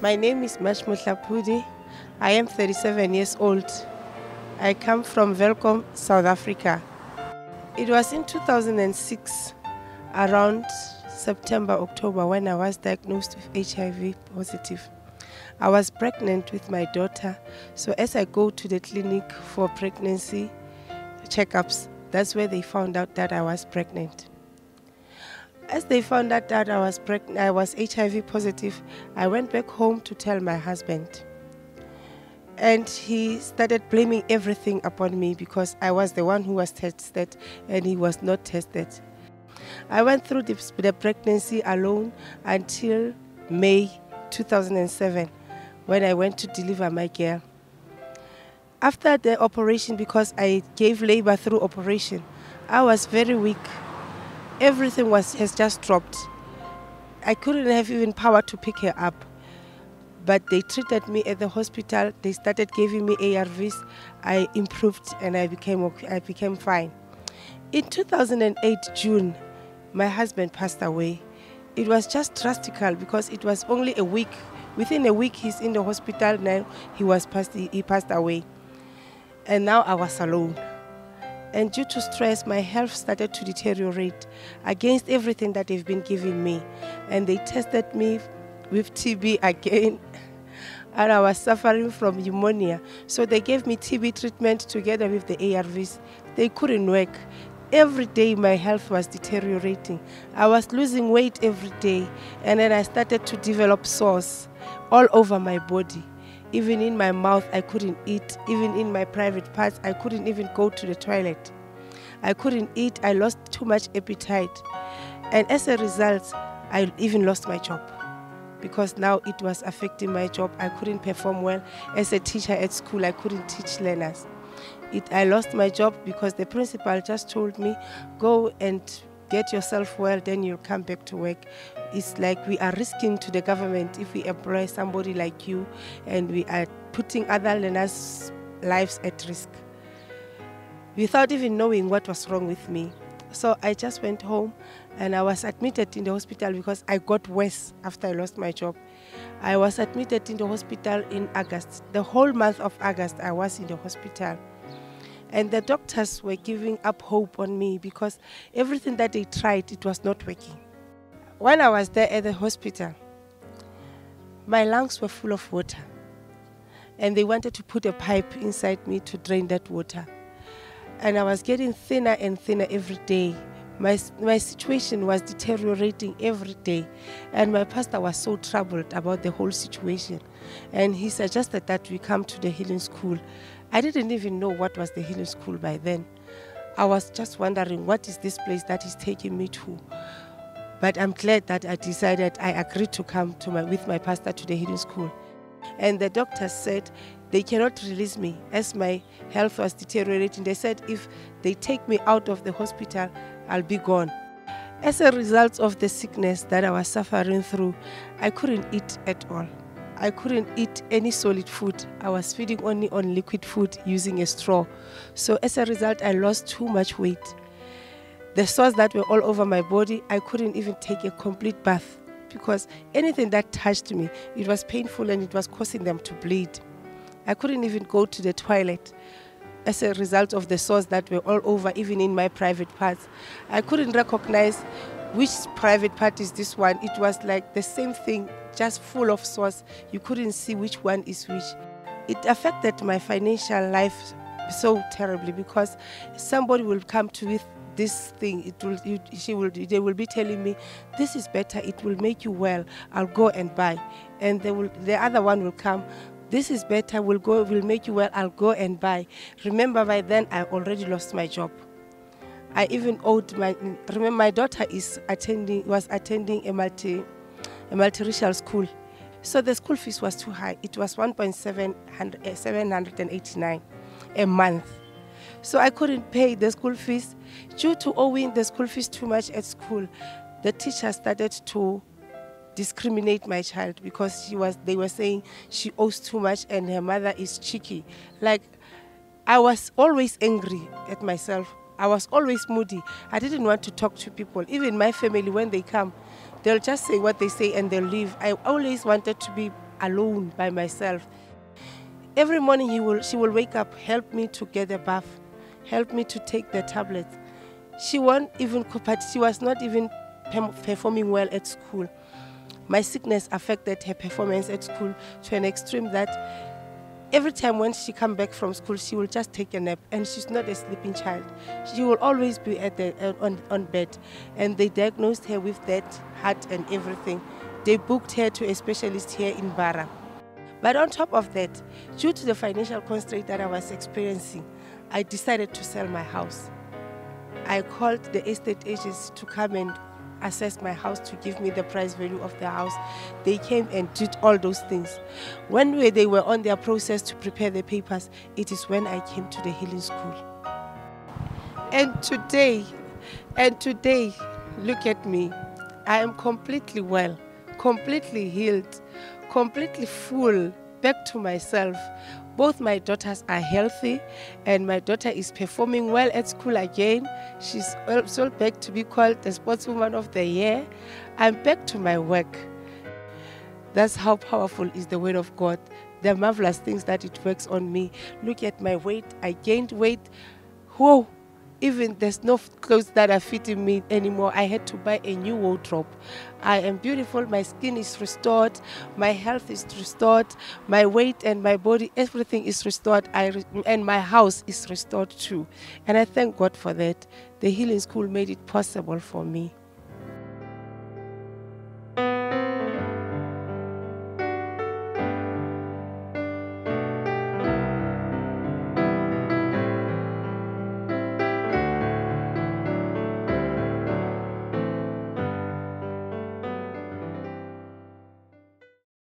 My name is Mash Mutlapudi. I am 37 years old. I come from Welkom, South Africa. It was in 2006, around September, October, when I was diagnosed with HIV positive. I was pregnant with my daughter, so as I go to the clinic for pregnancy checkups, that's where they found out that I was pregnant. As they found out that I was pregnant, I was HIV positive, I went back home to tell my husband. And he started blaming everything upon me because I was the one who was tested and he was not tested. I went through the pregnancy alone until May 2007 when I went to deliver my girl. After the operation, because I gave labor through operation, I was very weak. Everything has just dropped. I couldn't have even power to pick her up. But they treated me at the hospital. They started giving me ARVs. I improved and I became fine. In 2008, June, my husband passed away. It was just drastic because it was only a week. Within a week, he's in the hospital now. He passed away. And now I was alone. And due to stress, my health started to deteriorate against everything that they've been giving me. And they tested me with TB again. And I was suffering from pneumonia. So they gave me TB treatment together with the ARVs. They couldn't work. Every day my health was deteriorating. I was losing weight every day. And then I started to develop sores all over my body. Even in my mouth, I couldn't eat. Even in my private parts, I couldn't even go to the toilet. I couldn't eat. I lost too much appetite. And as a result, I even lost my job because now it was affecting my job. I couldn't perform well. As a teacher at school, I couldn't teach learners. I lost my job because the principal just told me, go and get yourself well, then you'll come back to work. It's like we are risking to the government if we employ somebody like you, and we are putting other learners' lives at risk without even knowing what was wrong with me. So I just went home and I was admitted in the hospital because I got worse after I lost my job. I was admitted in the hospital in August. The whole month of August, I was in the hospital. And the doctors were giving up hope on me because everything that they tried, it was not working. When I was there at the hospital, my lungs were full of water. And they wanted to put a pipe inside me to drain that water. And I was getting thinner and thinner every day. My situation was deteriorating every day. And my pastor was so troubled about the whole situation. And he suggested that we come to the healing school. I didn't even know what was the healing school by then. I was just wondering, what is this place that he's taking me to? But I'm glad that I agreed to come with my pastor to the healing school. And the doctors said they cannot release me as my health was deteriorating. They said if they take me out of the hospital, I'll be gone. As a result of the sickness that I was suffering through, I couldn't eat at all. I couldn't eat any solid food. I was feeding only on liquid food using a straw. So as a result, I lost too much weight. The sores that were all over my body, I couldn't even take a complete bath because anything that touched me, it was painful and it was causing them to bleed. I couldn't even go to the toilet as a result of the sores that were all over, even in my private parts. I couldn't recognize which private part is this one. It was like the same thing, just full of sores. You couldn't see which one is which. It affected my financial life so terribly because somebody will come to with this thing. They will be telling me, this is better, it will make you well, I'll go and buy. And the other one will come, this is better, will make you well, I'll go and buy. Remember, by then I already lost my job. I even owed remember my daughter was attending a multiracial school. So the school fees was too high. It was 1,789 a month. So I couldn't pay the school fees. Due to owing the school fees too much at school, the teacher started to discriminate my child because they were saying she owes too much and her mother is cheeky. Like, I was always angry at myself. I was always moody. I didn't want to talk to people. Even my family, when they come, they'll just say what they say and they'll leave. I always wanted to be alone by myself. Every morning she will wake up, help me to get a bath, help me to take the tablets. She won't even but she was not even performing well at school. My sickness affected her performance at school to an extreme that every time when she come back from school, she will just take a nap, and she's not a sleeping child. She will always be at on bed, and they diagnosed her with that heart and everything. They booked her to a specialist here in Bara. But on top of that, due to the financial constraint that I was experiencing, I decided to sell my house. I called the estate agents to come and assess my house to give me the price value of the house. They came and did all those things. When they were on their process to prepare the papers, it is when I came to the healing school. And today, look at me. I am completely well, completely healed, completely full, back to myself. Both my daughters are healthy, and my daughter is performing well at school again. She's also back to be called the Sportswoman of the Year. I'm back to my work. That's how powerful is the word of God. The marvelous things that it works on me. Look at my weight. I gained weight. Whoa! Even there's no clothes that are fitting me anymore. I had to buy a new wardrobe. I am beautiful. My skin is restored. My health is restored. My weight and my body, everything is restored. And my house is restored too. And I thank God for that. The healing school made it possible for me.